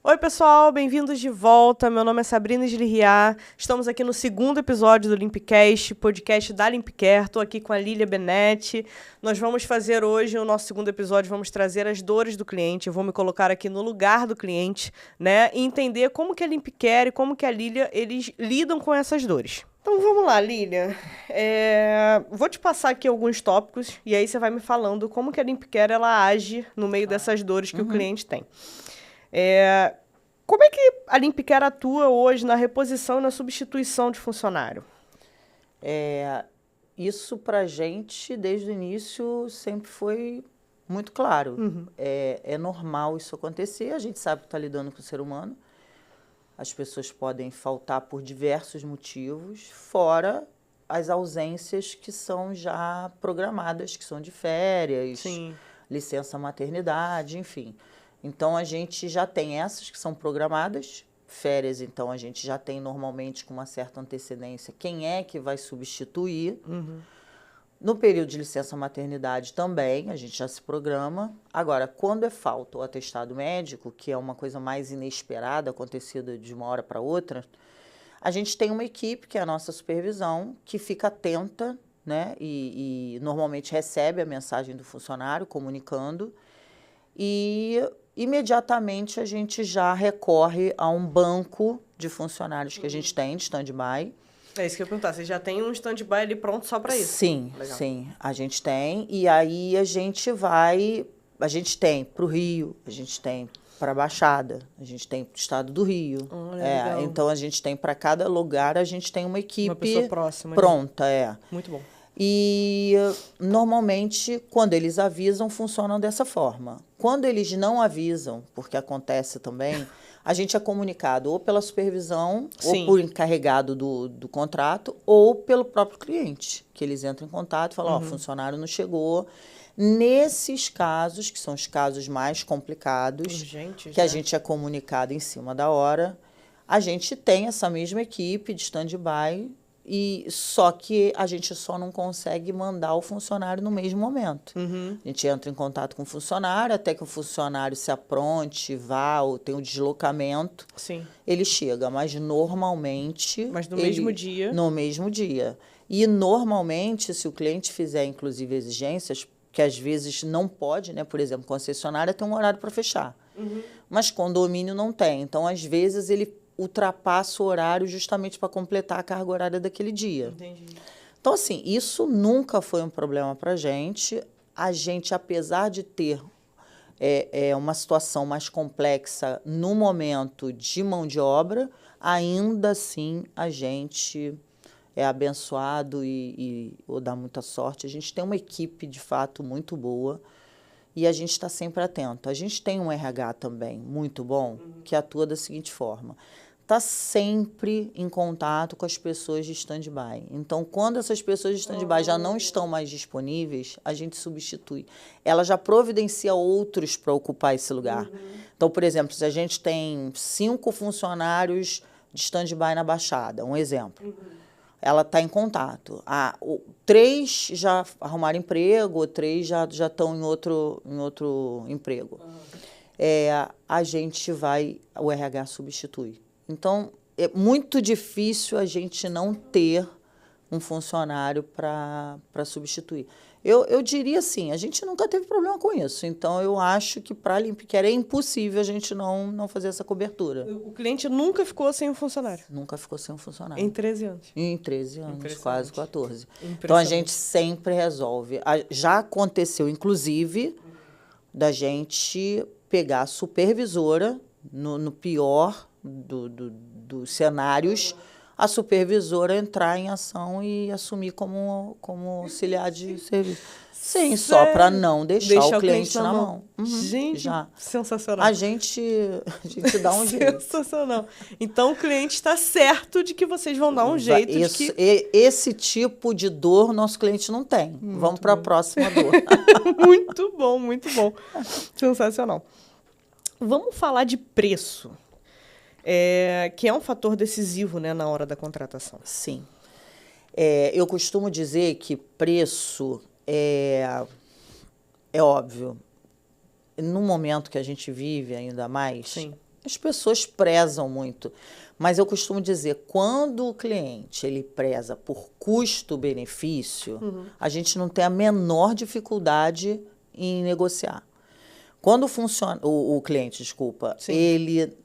Oi, pessoal, bem-vindos de volta. Meu nome é Sabrina Gilirriá. Estamos aqui no segundo episódio do Limpcast, podcast da Limpcare. Estou aqui com a Lília Benetti. Nós vamos fazer hoje o nosso segundo episódio, vamos trazer as dores do cliente. Eu vou me colocar aqui no lugar do cliente, né? E entender como que a Limpcare e como que a Lília, eles lidam com essas dores. Então vamos lá, Lília. Vou te passar aqui alguns tópicos e aí você vai me falando como que a Limpcare ela age no meio dessas dores que o cliente tem. Como é que a Limpcare atua hoje na reposição e na substituição de funcionário? Isso para a gente, desde o início, sempre foi muito claro. É normal isso acontecer, a gente sabe que está lidando com o ser humano. As pessoas podem faltar por diversos motivos, fora as ausências que são já programadas, que são de férias, Sim. licença maternidade, enfim. Então, a gente já tem essas que são programadas, férias, então, a gente já tem normalmente com uma certa antecedência quem é que vai substituir. No período de licença maternidade também, a gente já se programa. Agora, quando é falta o atestado médico, que é uma coisa mais inesperada, acontecida de uma hora para outra, a gente tem uma equipe, que é a nossa supervisão, que fica atenta, né, e normalmente recebe a mensagem do funcionário comunicando, e imediatamente a gente já recorre a um banco de funcionários que a gente tem de stand-by. É isso que eu ia perguntar. Você já tem um stand-by ali pronto só para isso? Sim, Legal. sim, a gente tem. E aí a gente tem para o Rio, a gente tem para a Baixada, a gente tem para o estado do Rio. Legal. Então a gente tem para cada lugar, a gente tem uma equipe Uma pessoa próxima. pronta, Muito bom. E normalmente, quando eles avisam, funcionam dessa forma. Quando eles não avisam, porque acontece também, a gente é comunicado ou pela supervisão, Sim. ou por encarregado do contrato, ou pelo próprio cliente, que eles entram em contato e falam, ó, funcionário não chegou. Nesses casos, que são os casos mais complicados, Urgentes, que a né? gente é comunicado em cima da hora, a gente tem essa mesma equipe de stand-by, só que a gente só não consegue mandar o funcionário no mesmo momento. A gente entra em contato com o funcionário, até que o funcionário se apronte, vá, ou tem um deslocamento. Sim. Ele chega, mas normalmente... Mas no mesmo dia? No mesmo dia. E normalmente, se o cliente fizer, inclusive, exigências, que às vezes não pode, né? Por exemplo, concessionária tem um horário para fechar. Mas condomínio não tem. Então, às vezes, ele ultrapassa o horário justamente para completar a carga horária daquele dia. Entendi. Então, assim, isso nunca foi um problema para a gente. A gente, apesar de ter uma situação mais complexa no momento de mão de obra, ainda assim a gente é abençoado ou dá muita sorte. A gente tem uma equipe, de fato, muito boa. E a gente está sempre atento. A gente tem um RH também muito bom, que atua da seguinte forma. Está sempre em contato com as pessoas de stand-by. Então, quando essas pessoas de stand-by já não estão mais disponíveis, a gente substitui. Ela já providencia outros para ocupar esse lugar. Então, por exemplo, se a gente tem 5 funcionários de stand-by na Baixada, um exemplo. Ela está em contato. 3 já arrumaram emprego, 3 já estão em outro emprego. A gente o RH substitui. Então, é muito difícil a gente não ter um funcionário para substituir. Eu diria assim, a gente nunca teve problema com isso. Então, eu acho que para a Limpcare é impossível a gente não fazer essa cobertura. O cliente nunca ficou sem um funcionário? Nunca ficou sem um funcionário. Em 13 anos? Em 13 anos, quase 14. Impressionante. Então, a gente sempre resolve. Já aconteceu, inclusive, da gente pegar a supervisora, no pior dos cenários, a supervisora entrar em ação e assumir como auxiliar de serviço. Sim, só para não deixar o cliente na mão. Gente, sensacional. A gente dá um jeito. Sensacional. Então, o cliente está certo de que vocês vão dar um jeito Esse tipo de dor nosso cliente não tem. Vamos para a próxima dor. Muito bom, muito bom. Sensacional. Vamos falar de preço, que é um fator decisivo, né, na hora da contratação. Sim. Eu costumo dizer que preço é óbvio. No momento que a gente vive ainda mais, Sim. as pessoas prezam muito. Mas eu costumo dizer, quando o cliente ele preza por custo-benefício, a gente não tem a menor dificuldade em negociar. Quando o cliente, desculpa, Sim. ele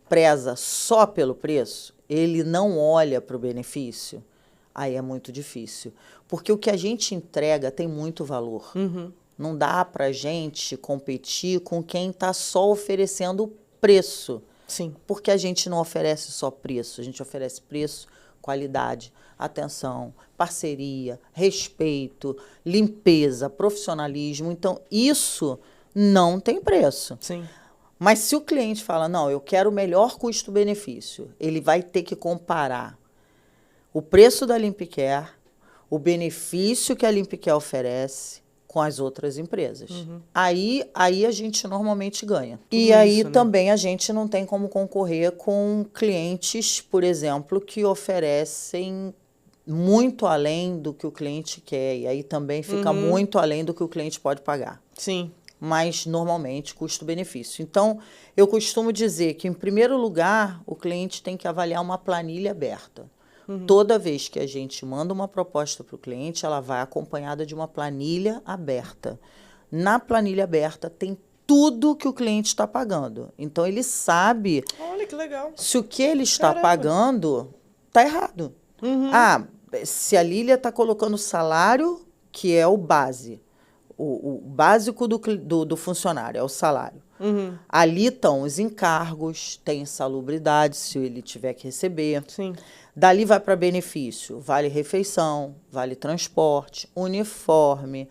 preza só pelo preço, ele não olha para o benefício, aí é muito difícil. Porque o que a gente entrega tem muito valor. Não dá para a gente competir com quem está só oferecendo preço. Sim. Porque a gente não oferece só preço, a gente oferece preço, qualidade, atenção, parceria, respeito, limpeza, profissionalismo. Então, isso não tem preço. Sim. Mas se o cliente fala, não, eu quero o melhor custo-benefício, ele vai ter que comparar o preço da Limpicare, o benefício que a Limpicare oferece com as outras empresas. Aí a gente normalmente ganha. E aí isso, né? também a gente não tem como concorrer com clientes, por exemplo, que oferecem muito além do que o cliente quer. E aí também fica muito além do que o cliente pode pagar. Sim. Mas normalmente custo-benefício. Então, eu costumo dizer que, em primeiro lugar, o cliente tem que avaliar uma planilha aberta. Toda vez que a gente manda uma proposta para o cliente, ela vai acompanhada de uma planilha aberta. Na planilha aberta tem tudo que o cliente está pagando. Então, ele sabe Olha que legal. se o que ele está Caramba. pagando está errado. Ah, se a Lília está colocando salário, que é o base, o básico do funcionário, é o salário. Ali estão os encargos, tem insalubridade, se ele tiver que receber. Sim. Dali vai para benefício, vale refeição, vale transporte, uniforme,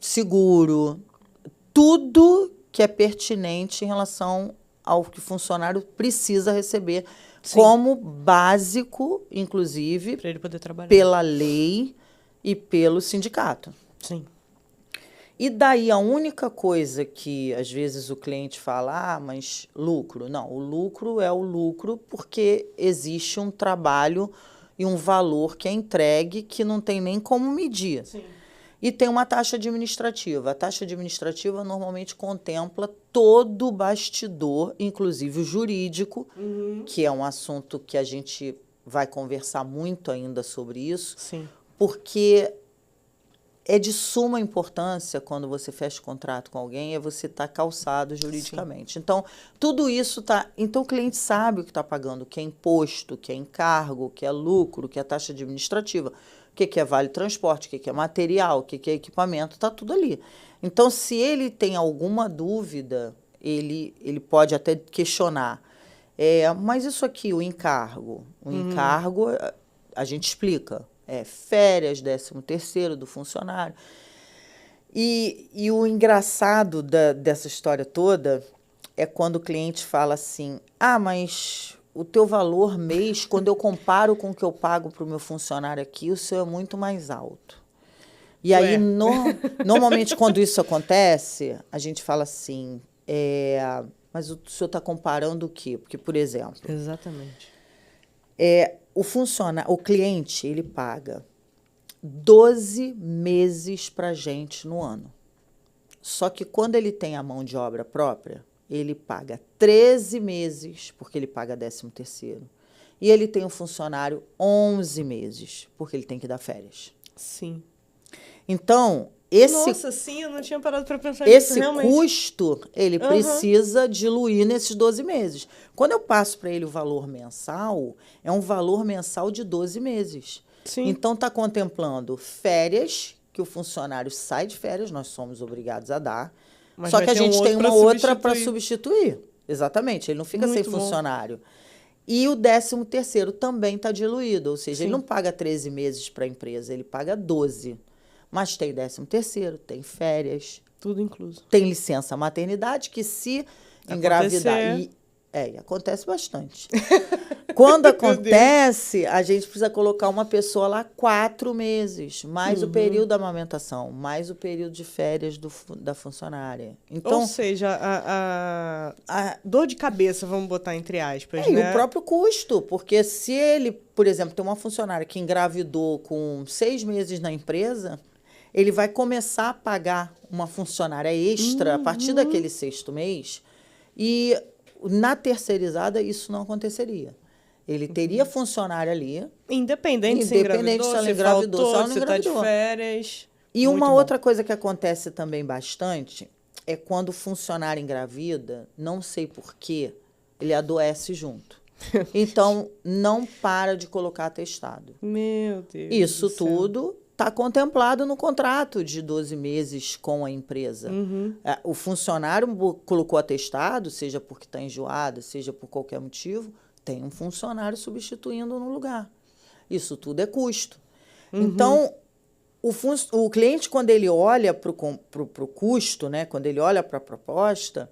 seguro, tudo que é pertinente em relação ao que o funcionário precisa receber, como básico, inclusive, Para ele poder trabalhar. pela lei e pelo sindicato. Sim. E daí a única coisa que às vezes o cliente fala, mas lucro. Não, o lucro é o lucro porque existe um trabalho e um valor que é entregue que não tem nem como medir. Sim. E tem uma taxa administrativa. A taxa administrativa normalmente contempla todo o bastidor, inclusive o jurídico, que é um assunto que a gente vai conversar muito ainda sobre isso, Sim. porque é de suma importância, quando você fecha contrato com alguém, é você estar calçado juridicamente. Então, tudo isso está... Então, o cliente sabe o que está pagando, o que é imposto, o que é encargo, o que é lucro, o que é taxa administrativa, o que é vale transporte, o que é material, o que é equipamento, está tudo ali. Então, se ele tem alguma dúvida, ele pode até questionar. Mas isso aqui, o encargo. O encargo, a gente explica. Férias, 13º do funcionário. E o engraçado dessa história toda é quando o cliente fala assim, mas o teu valor mês, quando eu comparo com o que eu pago para o meu funcionário aqui, o seu é muito mais alto. E aí, normalmente, quando isso acontece, a gente fala assim, mas o senhor está comparando o quê? Porque, por exemplo... Exatamente. O cliente, ele paga 12 meses para a gente no ano. Só que quando ele tem a mão de obra própria, ele paga 13 meses, porque ele paga 13º. E ele tem um funcionário 11 meses, porque ele tem que dar férias. Sim. Então, Nossa, sim, eu não tinha parado para pensar nisso, esse realmente. custo, ele precisa diluir nesses 12 meses. Quando eu passo para ele o valor mensal, é um valor mensal de 12 meses. Sim. Então, está contemplando férias, que o funcionário sai de férias, nós somos obrigados a dar. Mas só vai que a ter um gente outro tem pra uma outra para substituir. substituir. Exatamente, ele não fica Muito sem bom. funcionário. E o 13º também está diluído, ou seja, Sim. ele não paga 13 meses para a empresa, ele paga 12. Mas tem 13º, tem férias, Tudo incluso. tem licença maternidade, que se engravidar... E acontece bastante. Quando acontece, a gente precisa colocar uma pessoa lá 4 meses, mais o período da amamentação, mais o período de férias da funcionária. Então, Ou seja, a dor de cabeça, vamos botar entre aspas, e né? o próprio custo, porque se ele, por exemplo, tem uma funcionária que engravidou com 6 meses na empresa, ele vai começar a pagar uma funcionária extra a partir daquele 6º mês, e Na terceirizada, isso não aconteceria. Ele teria funcionário ali. Independente se engravidou, se ela engravidou, se ela não se está de engravidou. férias. E Muito uma bom. outra coisa que acontece também bastante é quando o funcionário engravida, não sei porquê, ele adoece junto. Então, não para de colocar atestado. Meu Deus. Isso do céu. tudo está contemplado no contrato de 12 meses com a empresa. O funcionário colocou atestado, seja porque está enjoado, seja por qualquer motivo, tem um funcionário substituindo no lugar. Isso tudo é custo. Então, o cliente, quando ele olha para o custo, né, quando ele olha para a proposta,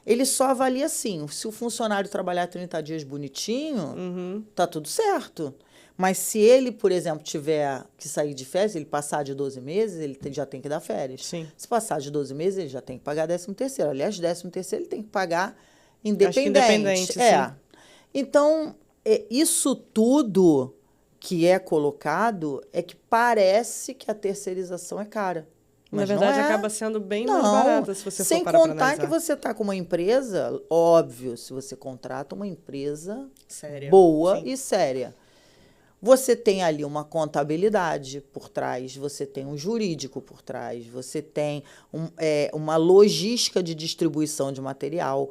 ele só avalia assim, se o funcionário trabalhar 30 dias bonitinho, tá tudo certo. Mas se ele, por exemplo, tiver que sair de férias, ele passar de 12 meses, ele já tem que dar férias. Sim. Se passar de 12 meses, ele já tem que pagar 13º. Aliás, 13º ele tem que pagar Acho que independente. sim. Então, isso tudo que é colocado é que parece que a terceirização é cara. Mas na verdade, não é. acaba sendo bem mais barata se você Sem for parar pra contar analisar. que você está com uma empresa, óbvio, se você contrata uma empresa Séria. boa Sim. e séria. Você tem ali uma contabilidade por trás, você tem um jurídico por trás, você tem uma logística de distribuição de material,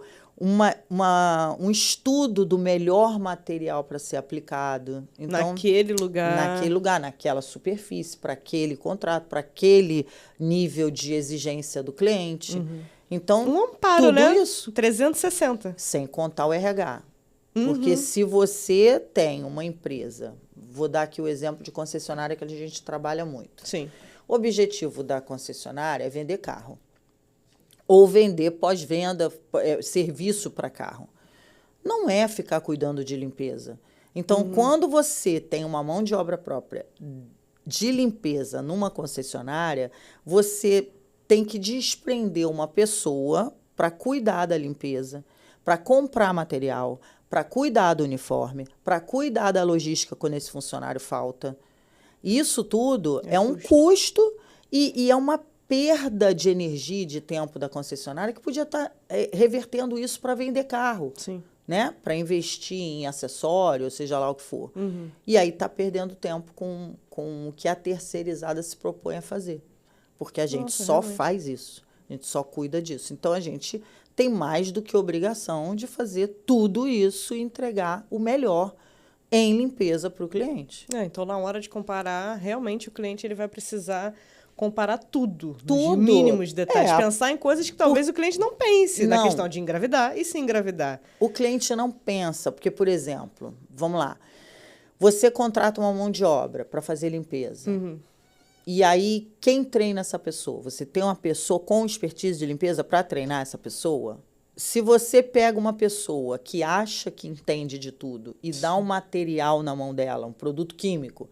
um estudo do melhor material para ser aplicado. Então, Naquele lugar. naquela superfície, para aquele contrato, para aquele nível de exigência do cliente. Então, Um amparo, tudo né? isso, 360. sem contar o RH. Porque se você tem uma empresa, vou dar aqui o exemplo de concessionária que a gente trabalha muito. Sim. O objetivo da concessionária é vender carro. Ou vender pós-venda, serviço para carro. Não é ficar cuidando de limpeza. Então, quando você tem uma mão de obra própria de limpeza numa concessionária, você tem que desprender uma pessoa para cuidar da limpeza, para comprar material, para cuidar do uniforme, para cuidar da logística quando esse funcionário falta. Isso tudo é um custo e é uma perda de energia e de tempo da concessionária que podia estar revertendo isso para vender carro. Sim. Né? Para investir em acessório, seja lá o que for. E aí está perdendo tempo com o que a terceirizada se propõe a fazer. Porque a gente só faz isso. A gente só cuida disso. Então, a gente tem mais do que obrigação de fazer tudo isso e entregar o melhor em limpeza para o cliente. Então, na hora de comparar, realmente o cliente ele vai precisar comparar tudo. Tudo. Os mínimos detalhes. Pensar em coisas que talvez o cliente não pense na questão de engravidar e se engravidar. O cliente não pensa, porque, por exemplo, vamos lá, você contrata uma mão de obra para fazer limpeza. E aí, quem treina essa pessoa? Você tem uma pessoa com expertise de limpeza para treinar essa pessoa? Se você pega uma pessoa que acha que entende de tudo e dá um material na mão dela, um produto químico,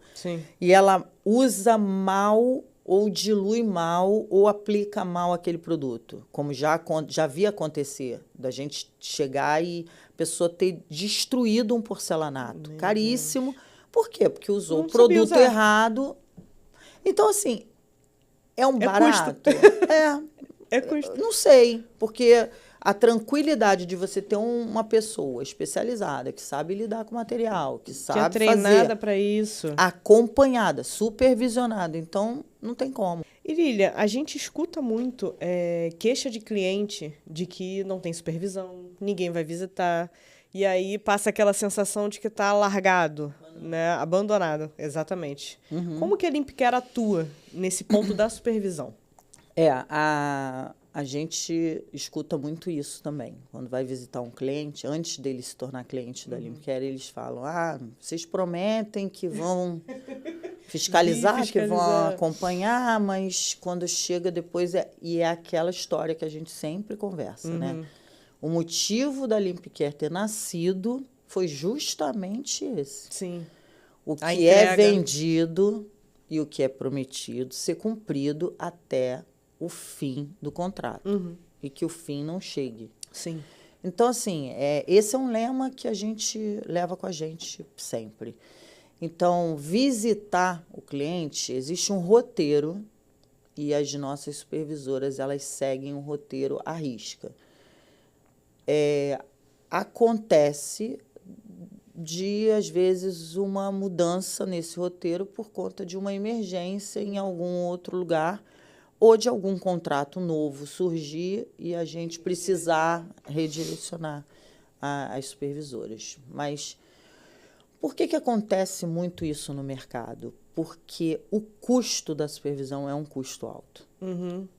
e ela usa mal ou dilui mal ou aplica mal aquele produto, como já vi acontecer, da gente chegar e a pessoa ter destruído um porcelanato caríssimo. Por quê? Porque usou o produto errado. Então, assim, é um barato? É custo. Não sei, porque a tranquilidade de você ter uma pessoa especializada, que sabe lidar com material, que sabe fazer... Que é treinada para isso. Acompanhada, supervisionada. Então, não tem como. E, Lília, a gente escuta muito queixa de cliente de que não tem supervisão, ninguém vai visitar. E aí passa aquela sensação de que está largado, né? Abandonado, exatamente. Como que a Limpcare atua nesse ponto da supervisão? A gente escuta muito isso também. Quando vai visitar um cliente, antes dele se tornar cliente da Limpcare, eles falam, vocês prometem que vão fiscalizar, que vão acompanhar, mas quando chega depois... E é aquela história que a gente sempre conversa, né? O motivo da Limpcare ter nascido foi justamente esse. Sim. O que é vendido e o que é prometido ser cumprido até o fim do contrato. E que o fim não chegue. Sim. Então, assim, esse é um lema que a gente leva com a gente sempre. Então, visitar o cliente, existe um roteiro e as nossas supervisoras, elas seguem um roteiro à risca. acontece de, às vezes, uma mudança nesse roteiro por conta de uma emergência em algum outro lugar ou de algum contrato novo surgir e a gente precisar redirecionar as supervisoras. Mas por que acontece muito isso no mercado? Porque o custo da supervisão é um custo alto.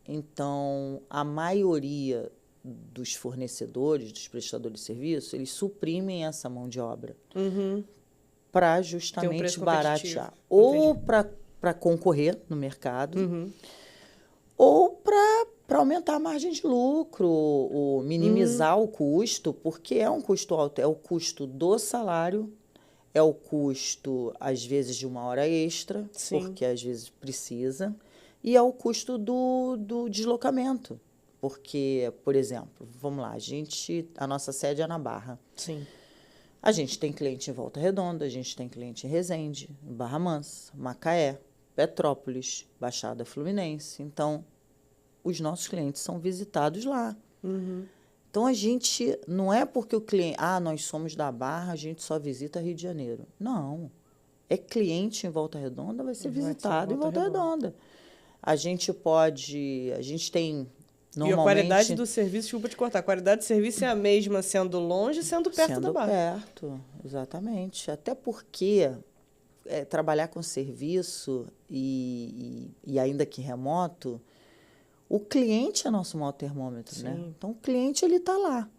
Então, a maioria dos fornecedores, dos prestadores de serviço, eles suprimem essa mão de obra para justamente baratear. Ou para concorrer no mercado, ou para aumentar a margem de lucro, ou minimizar o custo, porque é um custo alto. É o custo do salário, é o custo, às vezes, de uma hora extra, porque às vezes precisa, e é o custo do deslocamento. Porque, por exemplo, vamos lá, a nossa sede é na Barra. Sim. A gente tem cliente em Volta Redonda, a gente tem cliente em Resende, em Barra Mansa, Macaé, Petrópolis, Baixada Fluminense. Então, os nossos clientes são visitados lá. Então, a gente, não é porque o cliente, nós somos da Barra, a gente só visita Rio de Janeiro. Não. É cliente em Volta Redonda, vai ser visitado em Volta Redonda. A gente tem... E a qualidade do serviço, desculpa te cortar, a qualidade do serviço é a mesma sendo longe e sendo perto da Barra. Perto, exatamente. Até porque trabalhar com serviço e ainda que remoto, o cliente é nosso maior termômetro, né? Então, o cliente, ele está lá.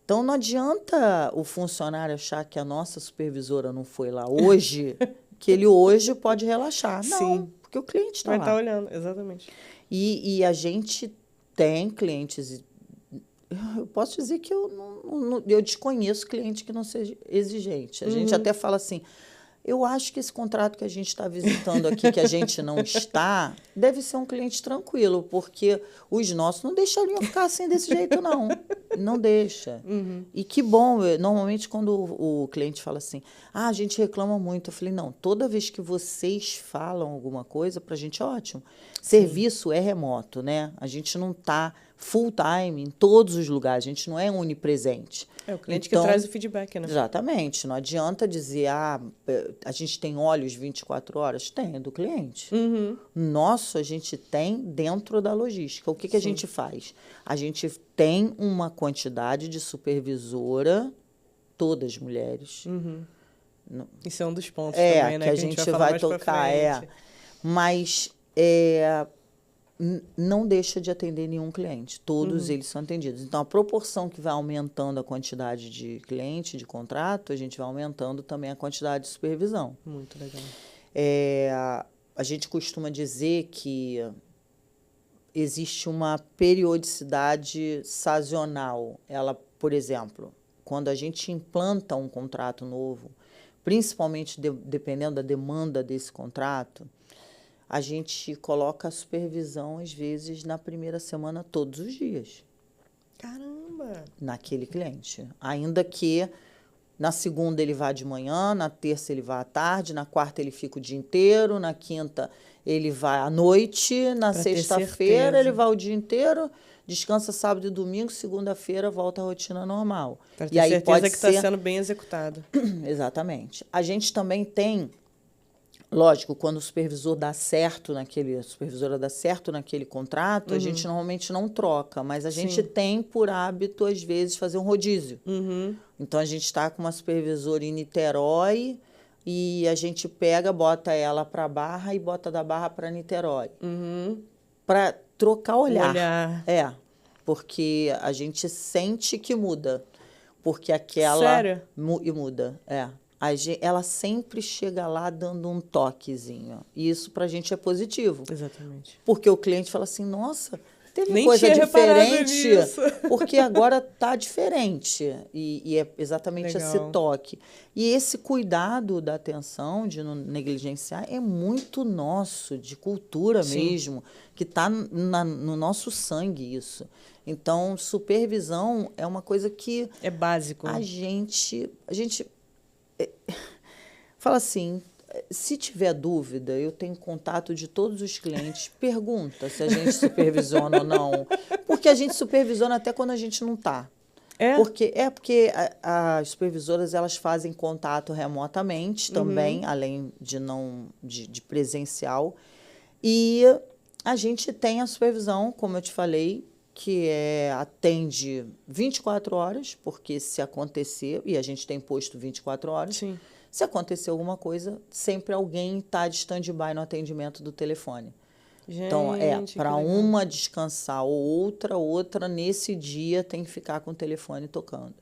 Então, não adianta o funcionário achar que a nossa supervisora não foi lá hoje, que ele hoje pode relaxar. Não, porque o cliente está lá. Vai estar olhando, exatamente. E a gente tem clientes, eu posso dizer que eu desconheço cliente que não seja exigente. A gente até fala assim, eu acho que esse contrato que a gente está visitando aqui, que a gente não está, deve ser um cliente tranquilo, porque os nossos não deixariam ficar assim desse jeito, não. Não deixa. E que bom, normalmente quando o cliente fala assim, a gente reclama muito, eu falei, não, toda vez que vocês falam alguma coisa, para a gente é ótimo. Serviço é remoto, né? A gente não está full time em todos os lugares, a gente não é onipresente. É o cliente que traz o feedback, né? Exatamente. Não adianta dizer, a gente tem olhos 24 horas. Tem, é do cliente. Nosso, a gente tem dentro da logística. O que a gente faz? A gente tem uma quantidade de supervisora, todas mulheres. Isso é um dos pontos também, né? Que a gente vai tocar. Mas não deixa de atender nenhum cliente. Todos eles são atendidos. Então, a proporção que vai aumentando a quantidade de cliente, de contrato, a gente vai aumentando também a quantidade de supervisão. Muito legal. A gente costuma dizer que existe uma periodicidade sazonal. Ela, por exemplo, quando a gente implanta um contrato novo, principalmente dependendo da demanda desse contrato, a gente coloca a supervisão, às vezes, na primeira semana, todos os dias. Caramba! Naquele cliente. Ainda que na segunda ele vá de manhã, na terça ele vá à tarde, na quarta ele fica o dia inteiro, na quinta ele vai à noite, na sexta-feira ele vai o dia inteiro, descansa sábado e domingo, segunda-feira volta à rotina normal. Para ter certeza que está sendo bem executado. Exatamente. A gente também tem... Lógico, quando o supervisor dá certo a supervisora dá certo naquele contrato, a gente normalmente não troca, mas a gente tem por hábito, às vezes, fazer um rodízio. Então, a gente está com uma supervisora em Niterói e a gente bota ela para Barra e bota da Barra para Niterói. Para trocar olhar. Porque a gente sente que muda. Porque aquela... Sério? Muda, ela sempre chega lá dando um toquezinho. E isso para a gente é positivo. Exatamente. Porque o cliente fala assim, nossa, teve Nem coisa tinha diferente, nisso. porque agora está diferente. E é exatamente esse toque. E esse cuidado da atenção, de não negligenciar, é muito nosso, de cultura mesmo, que está no nosso sangue isso. Então, supervisão é uma coisa que... É básico. A gente fala assim, se tiver dúvida, eu tenho contato de todos os clientes, pergunta se a gente supervisiona ou não. Porque a gente supervisiona até quando a gente não está. É? Porque as supervisoras, elas fazem contato remotamente também, além de presencial. E a gente tem a supervisão, como eu te falei, que atende 24 horas, porque se acontecer, e a gente tem posto 24 horas, Sim. se acontecer alguma coisa, sempre alguém está de stand-by no atendimento do telefone. Então, Gente, para que legal. uma descansar ou outra, nesse dia tem que ficar com o telefone tocando.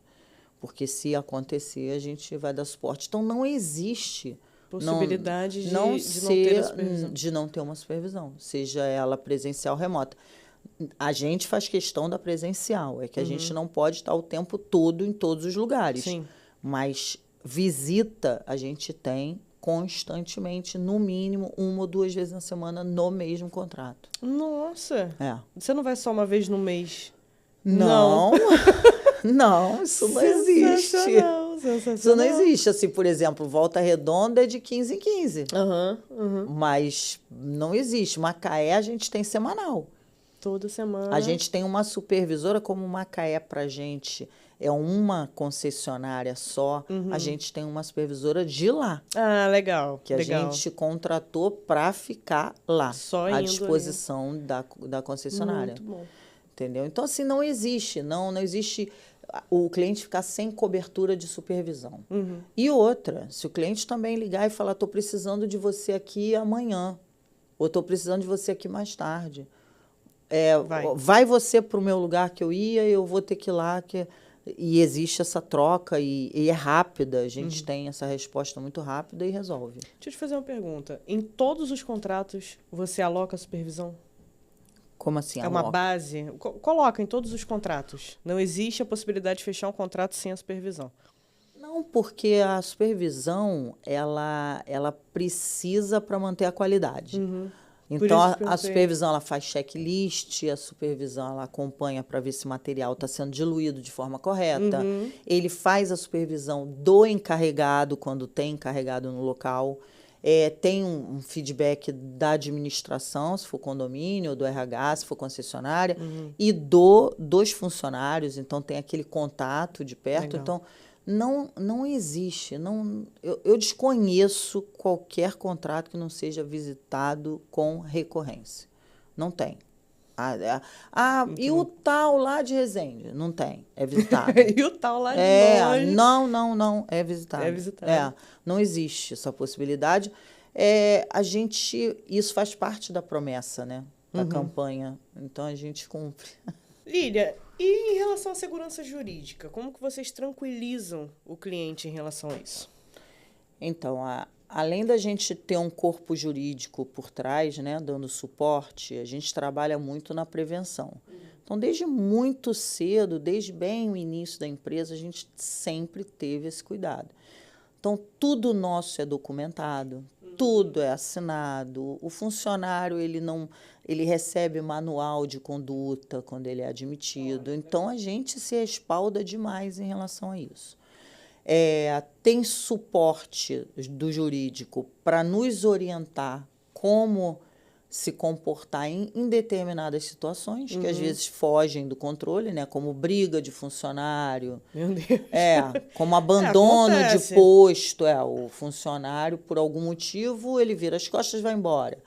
Porque se acontecer, a gente vai dar suporte. Então, não existe Possibilidade de não ter a supervisão. de não ter uma supervisão, seja ela presencial ou remota. A gente faz questão da presencial, é que a gente não pode estar o tempo todo em todos os lugares. Sim. Mas visita a gente tem constantemente, no mínimo, 1 ou 2 vezes na semana no mesmo contrato. Nossa! É. Você não vai só uma vez no mês? Não. Não, isso não existe. Sensacional. Isso não existe. Assim, por exemplo, Volta Redonda é de 15 em 15. Mas não existe. Macaé a gente tem semanal. Toda semana. A gente tem uma supervisora, como Macaé pra gente é uma concessionária só, a gente tem uma supervisora de lá. Ah, legal. Que a gente contratou para ficar lá, só à indo disposição da concessionária. Muito bom. Entendeu? Então, assim, não existe o cliente ficar sem cobertura de supervisão. E outra, se o cliente também ligar e falar, estou precisando de você aqui amanhã, ou estou precisando de você aqui mais tarde, vai você para o meu lugar que eu ia, eu vou ter que ir lá, e existe essa troca e é rápida, a gente tem essa resposta muito rápida e resolve. Deixa eu te fazer uma pergunta. Em todos os contratos, você aloca a supervisão? Como assim? É uma base? Coloca em todos os contratos. Não existe a possibilidade de fechar um contrato sem a supervisão. Não, porque a supervisão, ela precisa para manter a qualidade. Então, a supervisão ela faz checklist, a supervisão ela acompanha para ver se o material está sendo diluído de forma correta. Ele faz a supervisão do encarregado, quando tem encarregado no local. Tem um feedback da administração, se for condomínio, ou do RH, se for concessionária, e dos funcionários. Então, tem aquele contato de perto. Legal. Então, não existe. Eu desconheço qualquer contrato que não seja visitado com recorrência. Não tem. E o tal lá de Resende? Não tem. É visitado. E o tal lá de longe? Não. É visitado. É visitado. Não existe essa possibilidade. Isso faz parte da promessa, né? Da campanha. Então, a gente cumpre. Lília, e em relação à segurança jurídica, como que vocês tranquilizam o cliente em relação a isso? Então, além da gente ter um corpo jurídico por trás, né, dando suporte, a gente trabalha muito na prevenção. Então, desde muito cedo, desde bem o início da empresa, a gente sempre teve esse cuidado. Então, tudo nosso é documentado, tudo é assinado. O funcionário, ele recebe manual de conduta quando ele é admitido. Então, a gente se respalda demais em relação a isso. Tem suporte do jurídico para nos orientar como se comportar em determinadas situações, que às vezes fogem do controle, né? Como briga de funcionário. Meu Deus. Como abandono de posto. O funcionário, por algum motivo, ele vira as costas e vai embora.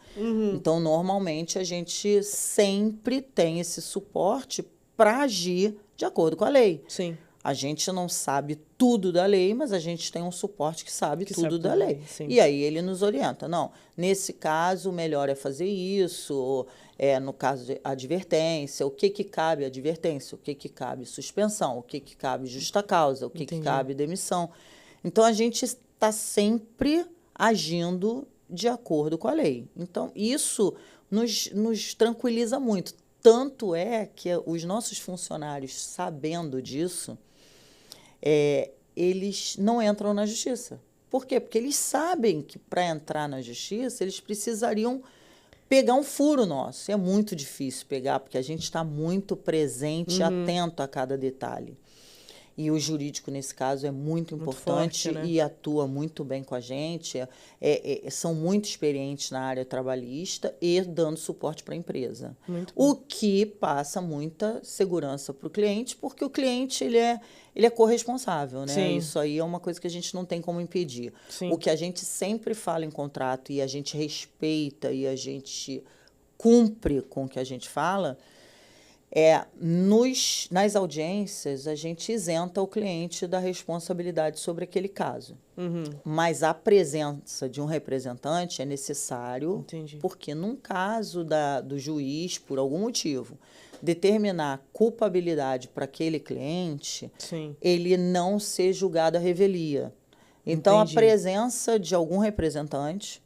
Então, normalmente, a gente sempre tem esse suporte para agir de acordo com a lei. Sim. A gente não sabe tudo da lei, mas a gente tem um suporte que sabe tudo da lei. Sim. E aí ele nos orienta. Não, nesse caso, o melhor é fazer isso. No caso de advertência, o que cabe advertência, o que cabe suspensão, o que cabe justa causa, o que cabe demissão. Então, a gente está sempre agindo de acordo com a lei. Então, isso nos tranquiliza muito. Tanto é que os nossos funcionários, sabendo disso, eles não entram na justiça. Por quê? Porque eles sabem que para entrar na justiça, eles precisariam pegar um furo nosso. É muito difícil pegar, porque a gente está muito presente e atento a cada detalhe. E o jurídico, nesse caso, é muito importante forte, né? e atua muito bem com a gente. São muito experientes na área trabalhista e dando suporte para a empresa. Muito O que passa muita segurança para o cliente, porque o cliente ele é corresponsável, né? Sim. Isso aí é uma coisa que a gente não tem como impedir. Sim. O que a gente sempre fala em contrato e a gente respeita e a gente cumpre com o que a gente fala, nas audiências, a gente isenta o cliente da responsabilidade sobre aquele caso. Mas a presença de um representante é necessário, Entendi. porque num caso do juiz, por algum motivo, determinar culpabilidade para aquele cliente, Sim. ele não ser julgado à revelia. Então, Entendi. a presença de algum representante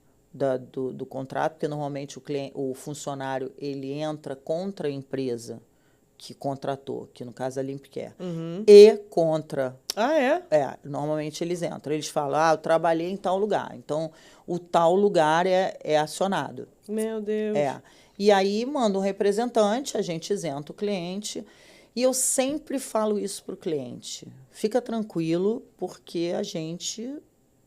do contrato, porque normalmente o funcionário ele entra contra a empresa que contratou, que no caso é a Limpcare, e contra... Ah, é? Normalmente eles entram. Eles falam, eu trabalhei em tal lugar. Então, o tal lugar é acionado. Meu Deus. E aí, manda um representante, a gente isenta o cliente. E eu sempre falo isso para o cliente. Fica tranquilo, porque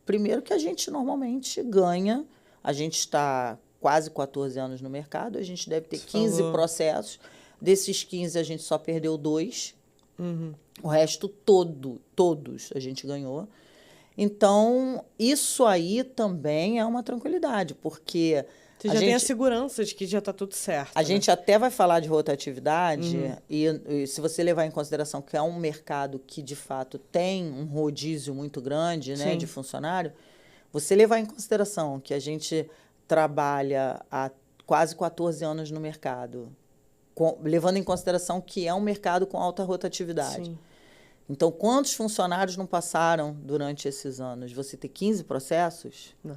primeiro que a gente normalmente ganha, a gente está quase 14 anos no mercado, a gente deve ter 15 processos. Desses 15, a gente só perdeu 2. O resto todos a gente ganhou. Então, isso aí também é uma tranquilidade, porque... Você já tem a segurança de que já está tudo certo. A gente até vai falar de rotatividade, e se você levar em consideração que é um mercado que, de fato, tem um rodízio muito grande, né, de funcionário, você levar em consideração que a gente trabalha há quase 14 anos no mercado, levando em consideração que é um mercado com alta rotatividade. Sim. Então, quantos funcionários não passaram durante esses anos? Você ter 15 processos? Não,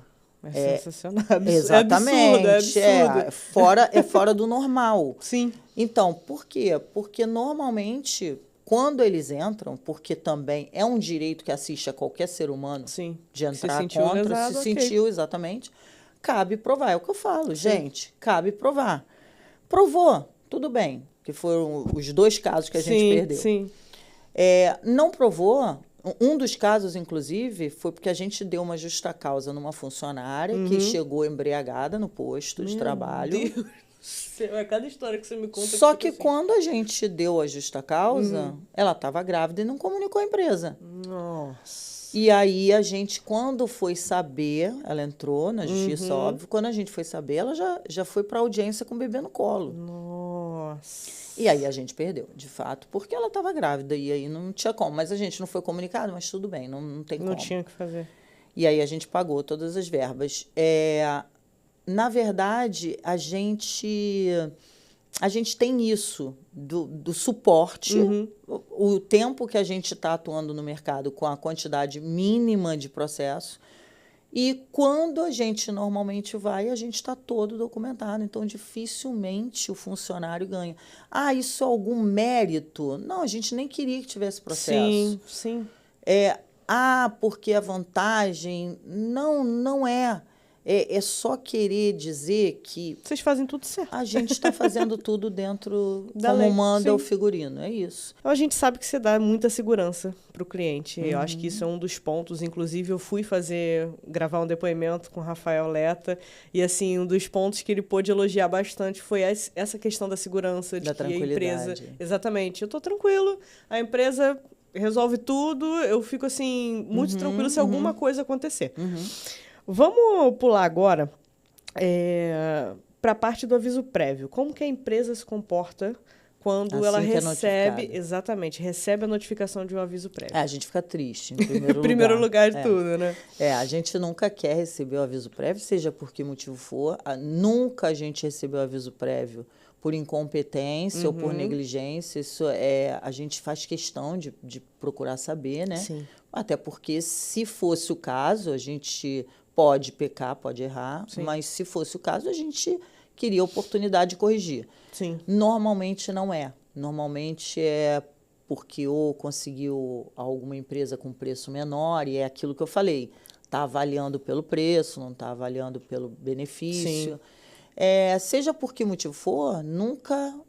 sensacional. Exatamente. É absurdo. É fora do normal. Sim. Então, por quê? Porque normalmente, quando eles entram, porque também é um direito que assiste a qualquer ser humano de entrar contra, se sentiu, exatamente, cabe provar. É o que eu falo, gente, cabe provar. Provou. Tudo bem, que foram os 2 casos que a gente perdeu. Sim. Não provou, um dos casos, inclusive, foi porque a gente deu uma justa causa numa funcionária que chegou embriagada no posto de trabalho. Meu Deus do céu, é cada história que você me conta. Só que quando a gente deu a justa causa, ela estava grávida e não comunicou à empresa. Nossa. E aí a gente, quando foi saber, ela entrou na justiça, óbvio, quando a gente foi saber, ela já foi para audiência com o bebê no colo. Nossa. E aí a gente perdeu, de fato, porque ela estava grávida e aí não tinha como. Mas a gente não foi comunicado, mas tudo bem, não tem como. Não tinha o que fazer. E aí a gente pagou todas as verbas. Na verdade, a gente tem isso do suporte, o tempo que a gente está atuando no mercado com a quantidade mínima de processo. E quando a gente normalmente vai, a gente está todo documentado. Então, dificilmente o funcionário ganha. Isso é algum mérito? Não, a gente nem queria que tivesse processo. Sim. Porque a vantagem... Não é. É só querer dizer que... Vocês fazem tudo certo. A gente está fazendo tudo dentro da como lei. manda o figurino, é isso. Então, a gente sabe que você dá muita segurança para o cliente. Eu acho que isso é um dos pontos. Inclusive, eu fui gravar um depoimento com o Rafael Leta, e assim, um dos pontos que ele pôde elogiar bastante foi essa questão da segurança, de da que a tranquilidade. empresa... Exatamente. Eu estou tranquilo, a empresa resolve tudo, eu fico assim, muito tranquilo se alguma coisa acontecer. Vamos pular agora para a parte do aviso prévio. Como que a empresa se comporta quando ela recebe... Exatamente, recebe a notificação de um aviso prévio. A gente fica triste, em primeiro lugar. Primeiro lugar de tudo, né? A gente nunca quer receber o aviso prévio, seja por que motivo for. Nunca a gente recebeu o aviso prévio por incompetência ou por negligência. Isso a gente faz questão de procurar saber, né? Sim. Até porque, se fosse o caso, a gente pode pecar, pode errar, mas se fosse o caso, a gente queria a oportunidade de corrigir. Sim. Normalmente não é. Normalmente é porque ou conseguiu alguma empresa com preço menor, e é aquilo que eu falei, está avaliando pelo preço, não está avaliando pelo benefício. Seja por que motivo for, nunca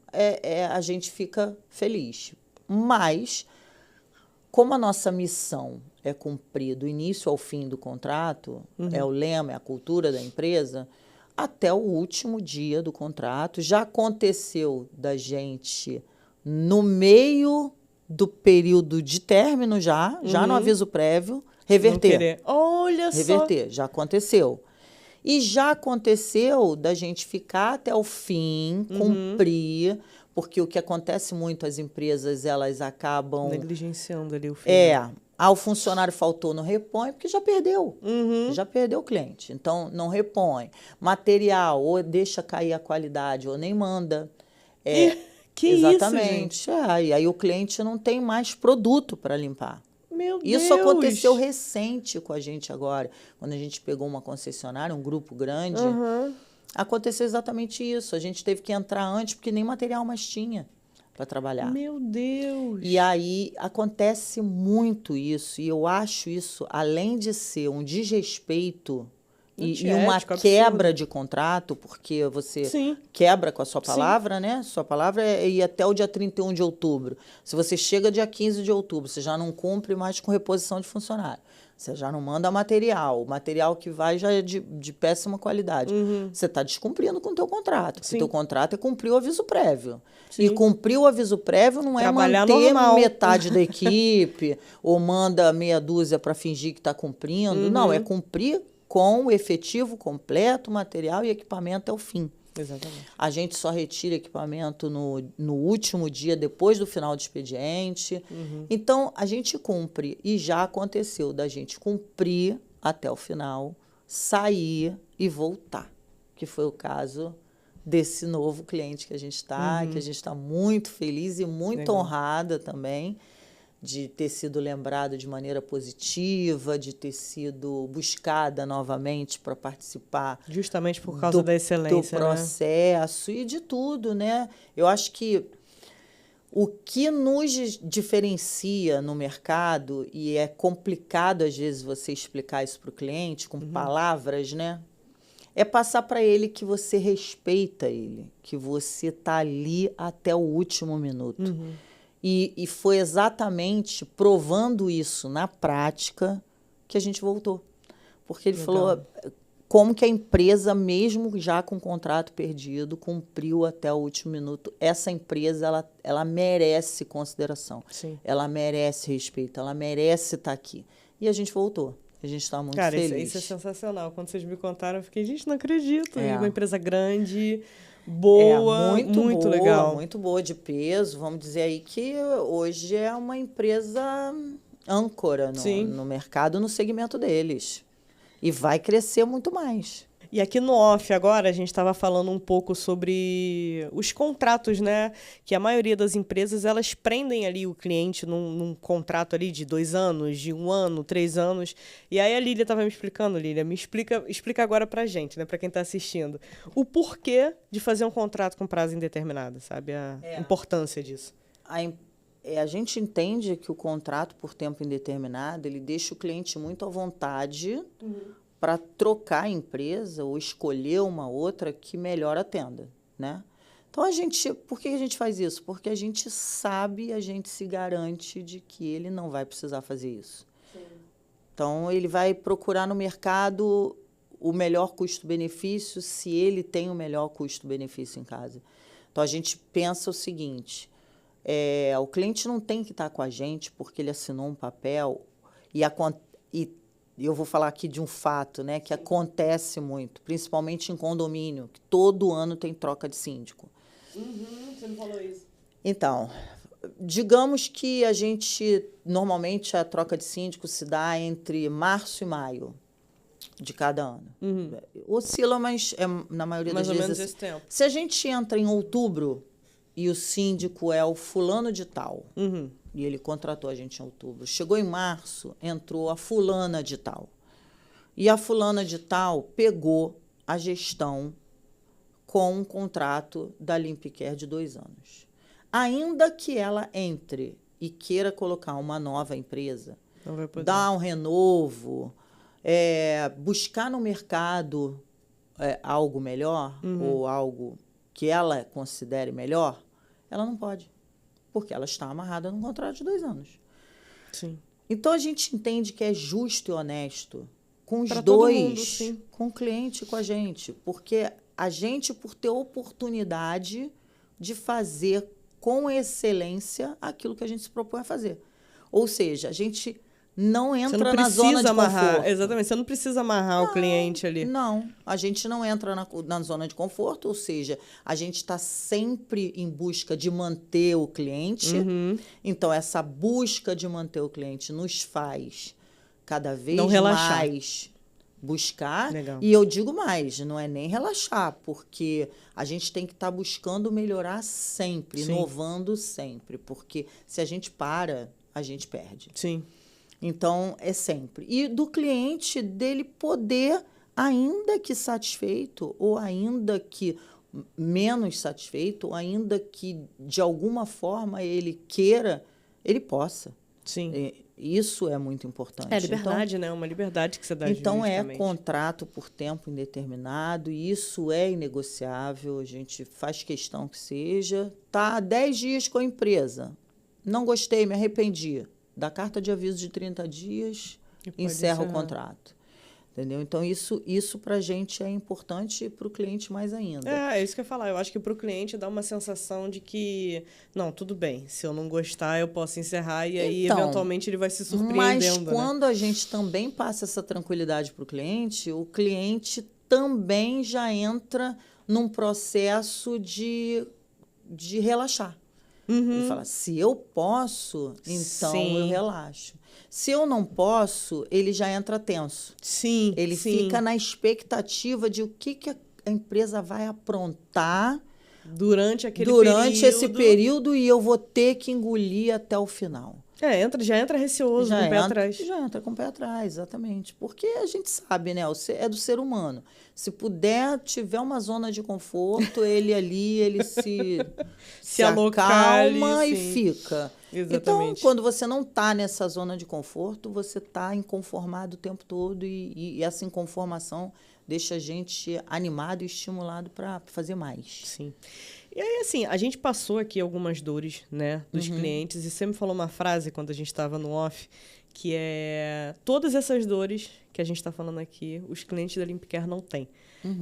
a gente fica feliz. Mas Como a nossa missão é cumprir do início ao fim do contrato, é o lema, é a cultura da empresa, até o último dia do contrato. Já aconteceu da gente, no meio do período de término, já no aviso prévio, reverter. Olha só. Reverter, já aconteceu. E já aconteceu da gente ficar até o fim, cumprir, porque o que acontece muito, as empresas, elas acabam... negligenciando ali o fim. O funcionário faltou, não repõe, porque já perdeu. Já perdeu o cliente. Então, não repõe. Material, ou deixa cair a qualidade, ou nem manda. Que exatamente. isso, gente? E aí o cliente não tem mais produto para limpar. Meu Isso Deus. aconteceu recente com a gente agora. Quando a gente pegou uma concessionária, um grupo grande, aconteceu exatamente isso. A gente teve que entrar antes, porque nem material mais tinha para trabalhar. Meu Deus. E aí acontece muito isso. E eu acho isso, além de ser um desrespeito e uma quebra de contrato, porque você quebra com a sua palavra, né? Sua palavra é ir até o dia 31 de outubro. Se você chega dia 15 de outubro, você já não cumpre mais com reposição de funcionário. Você já não manda material. O material que vai já é de péssima qualidade. Você está descumprindo com o teu contrato. O teu contrato é cumprir o aviso prévio. E cumprir o aviso prévio não Trabalhar é manter normal. metade da equipe ou manda meia dúzia para fingir que está cumprindo. Não, é cumprir com o efetivo completo, material e equipamento até o fim. Exatamente. A gente só retira equipamento no último dia, depois do final do expediente. Então, a gente cumpre. E já aconteceu da gente cumprir até o final, sair e voltar. Que foi o caso desse novo cliente que a gente está, que a gente está muito feliz e muito honrada também de ter sido lembrada de maneira positiva, de ter sido buscada novamente para participar. Justamente por causa da excelência, do processo, né? E de tudo, né? Eu acho que o que nos diferencia no mercado, e é complicado às vezes você explicar isso para o cliente com palavras, né? É passar para ele que você respeita ele, que você está ali até o último minuto. E foi exatamente provando isso na prática que a gente voltou. Porque ele falou como que a empresa, mesmo já com o contrato perdido, cumpriu até o último minuto. Essa empresa, ela merece consideração. Ela merece respeito, ela merece estar aqui. E a gente voltou. A gente está muito feliz. Cara, isso é sensacional. Quando vocês me contaram, eu fiquei, gente, não acredito. Uma empresa grande... boa, muito boa, legal. Muito boa, de peso. Vamos dizer aí que hoje é uma empresa âncora no mercado, no segmento deles. E vai crescer muito mais. E aqui no off agora, a gente estava falando um pouco sobre os contratos, né? Que a maioria das empresas, elas prendem ali o cliente num contrato ali de 2 anos, de 1 ano, 3 anos. E aí a Lília estava me explicando, Lília, explica agora pra gente, né? Pra quem está assistindo. O porquê de fazer um contrato com prazo indeterminado, sabe? A importância disso. A gente entende que o contrato por tempo indeterminado, ele deixa o cliente muito à vontade para trocar a empresa ou escolher uma outra que melhor atenda, né? Então, por que a gente faz isso? Porque a gente sabe, a gente se garante de que ele não vai precisar fazer isso. Então, ele vai procurar no mercado o melhor custo-benefício, se ele tem o melhor custo-benefício em casa. Então, a gente pensa o seguinte, o cliente não tem que estar com a gente porque ele assinou um papel e eu vou falar aqui de um fato, né, que acontece muito, principalmente em condomínio, que todo ano tem troca de síndico. Você não falou isso. Então, digamos que normalmente a troca de síndico se dá entre março e maio de cada ano. Oscila, mas na maioria das vezes... Mais ou menos esse tempo. Se a gente entra em outubro e o síndico é o fulano de tal... E ele contratou a gente em outubro. Chegou em março, entrou a fulana de tal. E a fulana de tal pegou a gestão com um contrato da Limpicare de 2 anos. Ainda que ela entre e queira colocar uma nova empresa, dar um renovo, buscar no mercado algo melhor ou algo que ela considere melhor, ela não pode. Porque ela está amarrada num contrato de 2 anos. Sim. Então, a gente entende que é justo e honesto com os Pra todo dois, mundo, sim. com o cliente e com a gente. Porque a gente, por ter oportunidade de fazer com excelência aquilo que a gente se propõe a fazer. Ou seja, a gente não Você entra não na zona precisa de amarrar. conforto. Exatamente. Você não precisa amarrar o cliente ali. Não, a gente não entra na zona de conforto, ou seja, a gente está sempre em busca de manter o cliente. Então, essa busca de manter o cliente nos faz cada vez Não relaxar. mais buscar. Legal. E eu digo mais, não é nem relaxar, porque a gente tem que estar buscando melhorar sempre, Sim. inovando sempre, porque se a gente para, a gente perde. Sim. Então, é sempre. E do cliente, dele poder, ainda que satisfeito, ou ainda que menos satisfeito, ou ainda que de alguma forma ele queira, ele possa. Sim. Isso é muito importante. É liberdade, né? Uma liberdade que você dá Então, é juridicamente. contrato por tempo indeterminado, e isso é inegociável, a gente faz questão que seja. Tá há 10 dias com a empresa, não gostei, me arrependi. Dá carta de aviso de 30 dias, E pode encerra o encerrar. contrato. Entendeu? Então, isso para a gente é importante e para o cliente mais ainda. É isso que eu ia falar. Eu acho que para o cliente dá uma sensação de que, não, tudo bem, se eu não gostar, eu posso encerrar e aí, Então, eventualmente, ele vai se Mas surpreendendo, né? quando a gente também passa essa tranquilidade para o cliente também já entra num processo de relaxar. Ele fala, se eu posso, então eu Sim. relaxo. Se eu não posso, ele já entra tenso. Sim, Ele sim. fica na expectativa de o que a empresa vai aprontar Durante aquele durante esse período. período e eu vou ter que engolir até o final. Já entra receoso, com o pé atrás. Já entra com o pé atrás, exatamente. Porque a gente sabe, né? É do ser humano. Se puder, tiver uma zona de conforto, ele ali, ele se alocar ali, acalma e sim. fica. Exatamente. Então, quando você não está nessa zona de conforto, você está inconformado o tempo todo e essa inconformação deixa a gente animado e estimulado para fazer mais. Sim. E aí, assim, a gente passou aqui algumas dores, né, dos clientes, e você me falou uma frase quando a gente estava no off, que é: todas essas dores que a gente está falando aqui, os clientes da Limpcare não têm.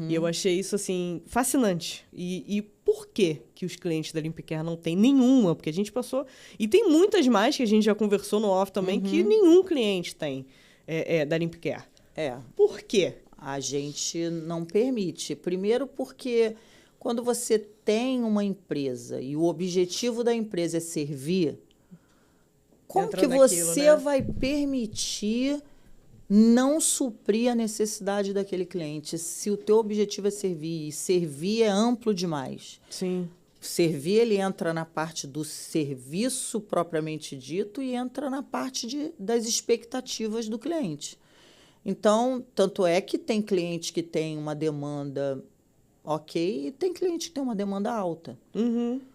E eu achei isso, assim, fascinante. E por que os clientes da Limpcare não têm nenhuma? Porque a gente passou... E tem muitas mais que a gente já conversou no off também, que nenhum cliente tem da Limpcare. Por quê? A gente não permite. Primeiro porque quando você tem uma empresa e o objetivo da empresa é servir, como Entra que naquilo, você né? vai permitir não suprir a necessidade daquele cliente? Se o teu objetivo é servir, e servir é amplo demais. Sim. Servir, ele entra na parte do serviço propriamente dito e entra na parte das expectativas do cliente. Então, tanto é que tem cliente que tem uma demanda ok e tem cliente que tem uma demanda alta.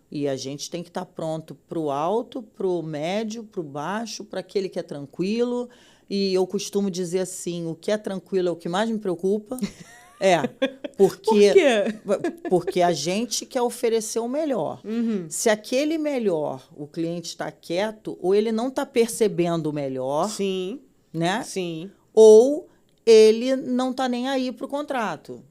E a gente tem que estar pronto para o alto, para o médio, para o baixo, para aquele que é tranquilo. E eu costumo dizer assim, o que é tranquilo é o que mais me preocupa. Porque, Por quê? porque a gente quer oferecer o melhor. Se aquele melhor, o cliente está quieto, ou ele não está percebendo o melhor, Sim. né? Sim. Ou ele não está nem aí para o contrato.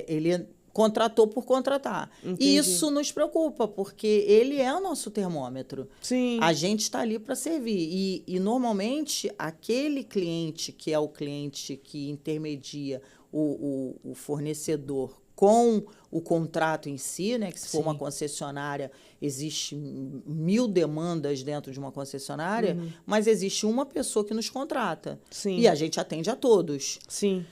Ele contratou por contratar. Entendi. E isso nos preocupa, porque ele é o nosso termômetro. Sim. A gente está ali para servir. E, normalmente, aquele cliente que é o cliente que intermedia o fornecedor com o contrato em si, né? Que se for uma concessionária, existe 1000 demandas dentro de uma concessionária, mas existe uma pessoa que nos contrata. Sim. E a gente atende a todos. Sim.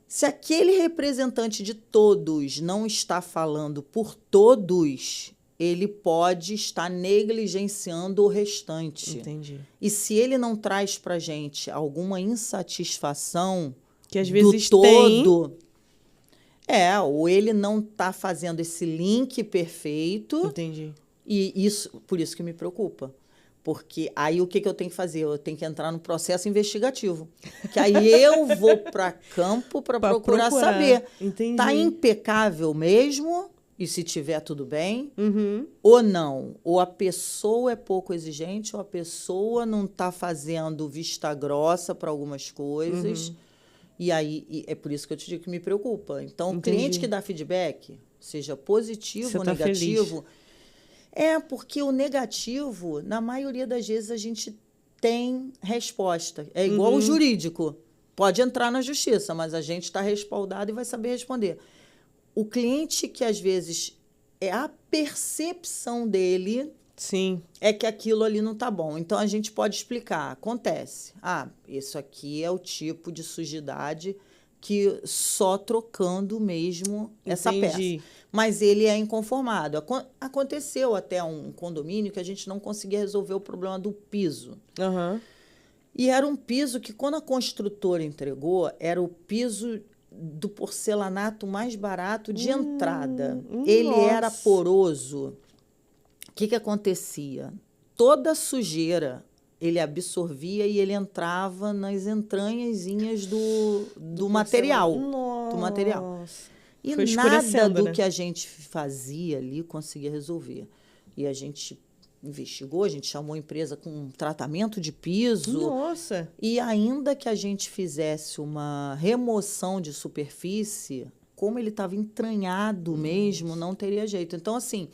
Se aquele representante de todos não está falando por todos, ele pode estar negligenciando o restante. Entendi. E se ele não traz para a gente alguma insatisfação Que às vezes do tem. todo, ou ele não está fazendo esse link perfeito, Entendi. e por isso que me preocupa. Porque aí o que eu tenho que fazer? Eu tenho que entrar no processo investigativo. Que aí eu vou para campo para procurar saber. Entendi. Está impecável mesmo? e se tiver tudo bem, Uhum. ou não. Ou a pessoa é pouco exigente, ou a pessoa não está fazendo vista grossa para algumas coisas. E aí, é por isso que eu te digo que me preocupa. Então, o cliente que dá feedback, seja positivo Você ou tá negativo, porque o negativo, na maioria das vezes, a gente tem resposta. É igual o jurídico. Pode entrar na justiça, mas a gente está respaldado e vai saber responder. O cliente que, às vezes, é a percepção dele Sim. é que aquilo ali não está bom. Então, a gente pode explicar. Acontece. Isso aqui é o tipo de sujidade que só trocando mesmo essa Entendi. peça. Mas ele é inconformado. Aconteceu até um condomínio que a gente não conseguia resolver o problema do piso. Aham. E era um piso que, quando a construtora entregou, era o piso do porcelanato mais barato de entrada. Ele era nossa. poroso. O que acontecia? Toda a sujeira ele absorvia e ele entrava nas entranhazinhas do material. Nossa. Do material. E Foi nada escurecendo, do né? que a gente fazia ali conseguia resolver. E a gente investigou, a gente chamou a empresa com um tratamento de piso. Nossa. E ainda que a gente fizesse uma remoção de superfície, como ele estava entranhado mesmo, não teria jeito. Então, assim,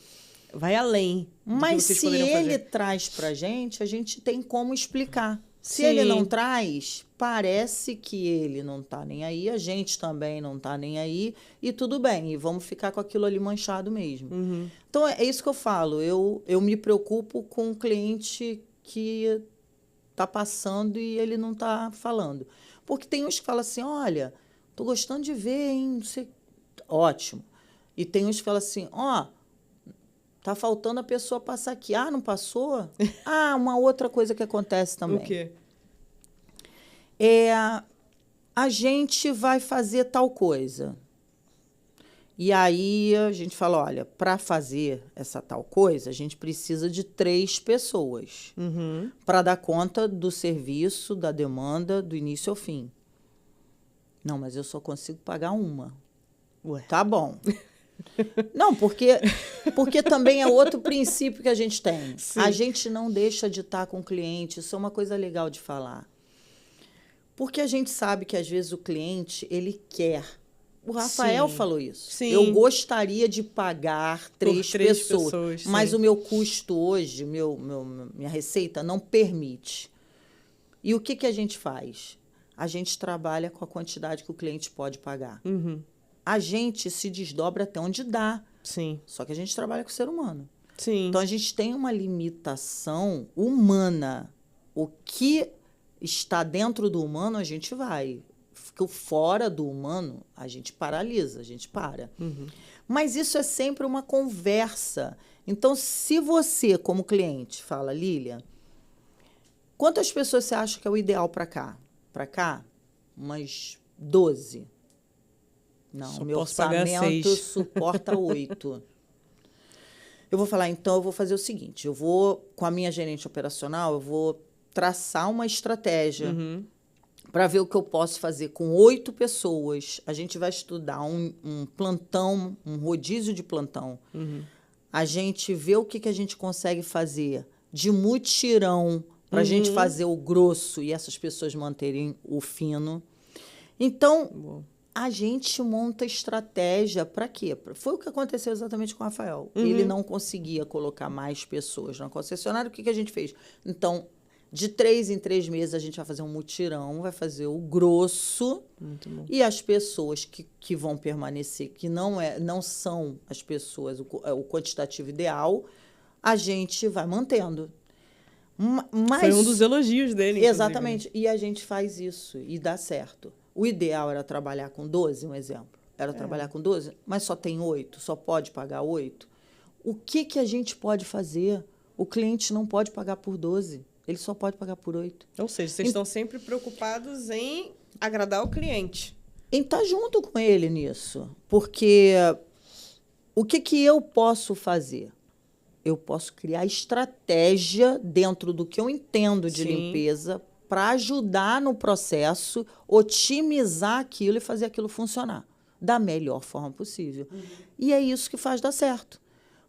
Vai além do que mas vocês se poderiam ele fazer. traz para a gente tem como explicar. Se Sim. ele não traz, parece que ele não está nem aí, a gente também não está nem aí, e tudo bem, e vamos ficar com aquilo ali manchado mesmo. Então, é isso que eu falo, eu me preocupo com o cliente que está passando e ele não está falando. Porque tem uns que falam assim, olha, estou gostando de ver, hein, não sei... Ótimo. E tem uns que falam assim, tá faltando a pessoa passar aqui. Não passou? Uma outra coisa que acontece também. O quê? A gente vai fazer tal coisa. E aí a gente fala, olha, para fazer essa tal coisa, a gente precisa de 3 pessoas para dar conta do serviço, da demanda, do início ao fim. Não, mas eu só consigo pagar uma. Ué. Tá bom. Não, porque também é outro princípio que a gente tem. Sim. A gente não deixa de estar com o cliente, isso é uma coisa legal de falar. Porque a gente sabe que, às vezes, o cliente, ele quer. O Rafael falou isso. Sim. Eu gostaria de pagar 3 pessoas, mas sim. o meu custo hoje, minha receita, não permite. E o que a gente faz? A gente trabalha com a quantidade que o cliente pode pagar. A gente se desdobra até onde dá. Sim. Só que a gente trabalha com o ser humano. Sim. Então, a gente tem uma limitação humana. O que está dentro do humano, a gente vai. Fica fora do humano, a gente paralisa, a gente para. Mas isso é sempre uma conversa. Então, se você, como cliente, fala, Lília, quantas pessoas você acha que é o ideal para cá? Para cá? Umas 12. Não, Só o meu posso pagar orçamento 6. suporta 8. Eu vou falar, então, eu vou fazer o seguinte, eu vou, com a minha gerente operacional, eu vou traçar uma estratégia para ver o que eu posso fazer com 8 pessoas. A gente vai estudar um plantão, um rodízio de plantão. A gente vê o que a gente consegue fazer de mutirão para a gente fazer o grosso e essas pessoas manterem o fino. Então, a gente monta estratégia para quê? Foi o que aconteceu exatamente com o Rafael. Ele não conseguia colocar mais pessoas na concessionária. O que a gente fez? Então, de 3 em 3 meses, a gente vai fazer um mutirão, vai fazer o grosso. Muito bom. E as pessoas que vão permanecer, que não são as pessoas, o quantitativo ideal, a gente vai mantendo. Mas, foi um dos elogios dele. Exatamente. E a gente faz isso e dá certo. O ideal era trabalhar com 12, um exemplo. Era trabalhar com 12, mas só tem 8, só pode pagar 8. O que a gente pode fazer? O cliente não pode pagar por 12, ele só pode pagar por 8. Ou seja, vocês estão sempre preocupados em agradar o cliente. Em estar junto com ele nisso. Porque o que eu posso fazer? Eu posso criar estratégia dentro do que eu entendo de limpeza para ajudar no processo, otimizar aquilo e fazer aquilo funcionar. da melhor forma possível. E é isso que faz dar certo.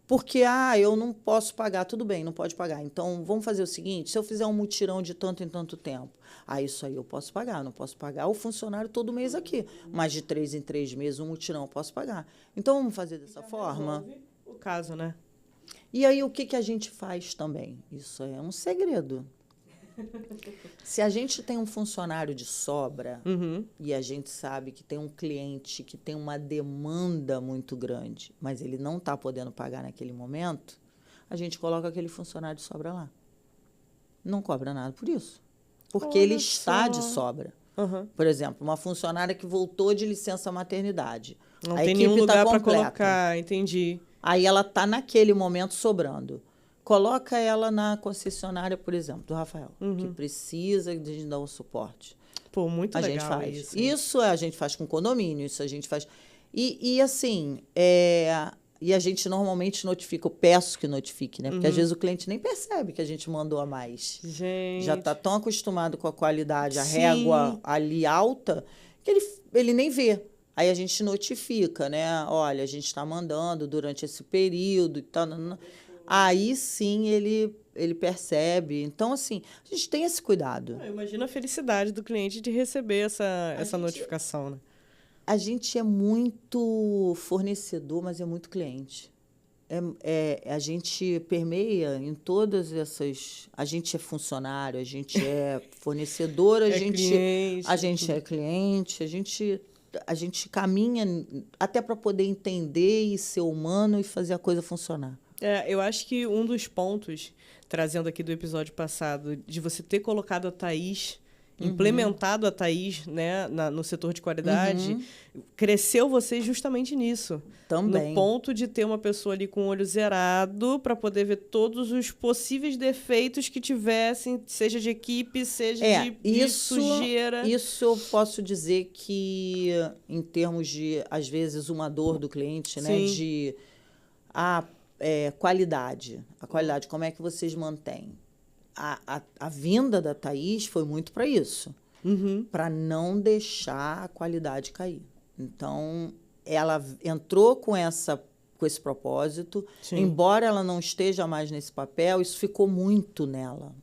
Porque, eu não posso pagar, tudo bem, não pode pagar. Então, vamos fazer o seguinte, se eu fizer um mutirão de tanto em tanto tempo, isso aí eu posso pagar, não posso pagar o funcionário todo mês aqui, mas de 3 em 3 meses um mutirão eu posso pagar. Então, vamos fazer dessa forma? O caso, né? E aí, o que a gente faz também? Isso é um segredo. Se a gente tem um funcionário de sobra e a gente sabe que tem um cliente que tem uma demanda muito grande, mas ele não está podendo pagar naquele momento, a gente coloca aquele funcionário de sobra lá. Não cobra nada por isso. Porque ele está de sobra. Por exemplo, uma funcionária que voltou de licença maternidade. Não tem nenhum lugar para colocar, entendi. Aí ela está naquele momento sobrando. Coloca ela na concessionária, por exemplo, do Rafael, que precisa de dar um suporte. Pô, muito legal gente faz. isso. Isso a gente faz com condomínio, isso a gente faz... E assim, e a gente normalmente notifica, eu peço que notifique, né? Porque às vezes o cliente nem percebe que a gente mandou a mais. Gente. Já está tão acostumado com a qualidade, a régua ali alta, que ele nem vê. Aí a gente notifica, né? Olha, a gente está mandando durante esse período e tal... Aí sim ele percebe. Então, assim, a gente tem esse cuidado. Imagina a felicidade do cliente de receber essa notificação, né? A gente é muito fornecedor, mas é muito cliente. A gente permeia em todas essas... A gente é funcionário, a gente é fornecedor, a gente é cliente, a gente caminha até para poder entender e ser humano e fazer a coisa funcionar. Eu acho que um dos pontos, trazendo aqui do episódio passado, de você ter colocado a Thaís, implementado a Thaís, né, no setor de qualidade, cresceu você justamente nisso. Também. No ponto de ter uma pessoa ali com o olho zerado para poder ver todos os possíveis defeitos que tivessem, seja de equipe, seja de sujeira. Isso eu posso dizer que, em termos de, às vezes, uma dor do cliente, né, de... qualidade. A qualidade, como é que vocês mantêm? A vinda da Thaís foi muito para isso. Para não deixar a qualidade cair. Então, ela entrou com esse propósito. Embora ela não esteja mais nesse papel, isso ficou muito nela.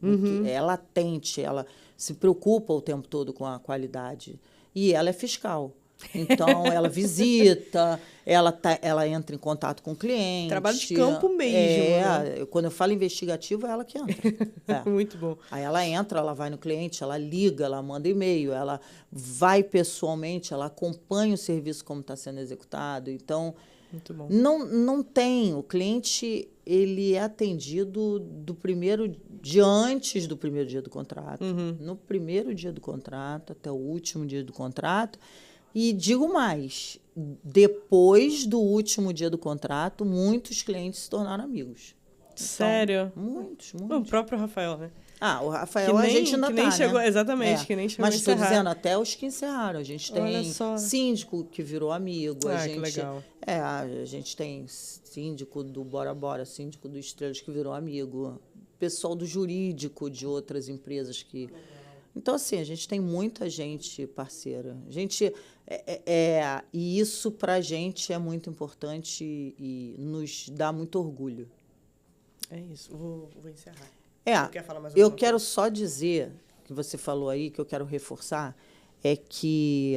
É latente, ela se preocupa o tempo todo com a qualidade. E ela é fiscal. Então, ela visita, ela entra em contato com o cliente. Trabalho de campo mesmo. Né? Quando eu falo investigativo, é ela que entra. Muito bom. Aí ela entra, ela vai no cliente, ela liga, ela manda e-mail, ela vai pessoalmente, ela acompanha o serviço como está sendo executado. Então, muito bom. Não tem. O cliente, ele é atendido antes do primeiro dia do contrato. No primeiro dia do contrato, até o último dia do contrato. E digo mais, depois do último dia do contrato, muitos clientes se tornaram amigos. Sério? Então, muitos. O próprio Rafael, né? O Rafael a gente ainda nem chegou, né? Exatamente, que nem chegou Mas a estou encerrar. dizendo, até os que encerraram. A gente tem síndico que virou amigo. Que legal. A gente tem síndico do Bora Bora, síndico do Estrelas que virou amigo. Pessoal do jurídico de outras empresas que... Então, assim, a gente tem muita gente parceira. A gente... e isso, para a gente, é muito importante e nos dá muito orgulho. É isso. Vou encerrar. Quer falar mais eu quero só dizer, que você falou aí, que eu quero reforçar, é que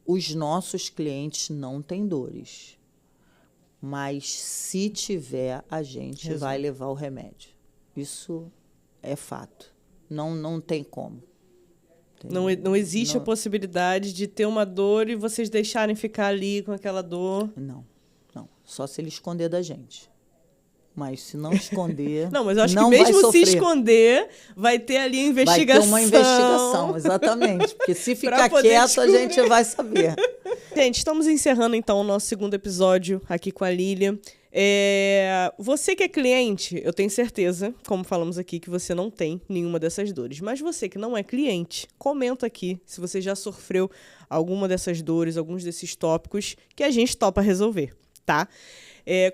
os nossos clientes não têm dores. Mas, se tiver, a gente vai levar o remédio. Isso é fato. Não tem como. Não existe a possibilidade de ter uma dor e vocês deixarem ficar ali com aquela dor? Não. Só se ele esconder da gente. Mas se não esconder... Não, mas eu acho que mesmo se esconder, vai ter ali a investigação. Vai ter uma investigação, exatamente. Porque se ficar quieto, a gente vai saber. Gente, estamos encerrando, então, o nosso segundo episódio aqui com a Lília. Você que é cliente, eu tenho certeza, como falamos aqui, que você não tem nenhuma dessas dores. Mas você que não é cliente, comenta aqui se você já sofreu alguma dessas dores, alguns desses tópicos que a gente topa resolver, tá?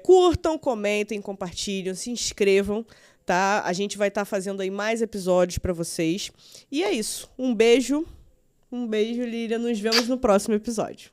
Curtam, comentem, compartilhem, se inscrevam, tá? A gente vai estar fazendo aí mais episódios para vocês. E é isso. Um beijo, Lília. Nos vemos no próximo episódio.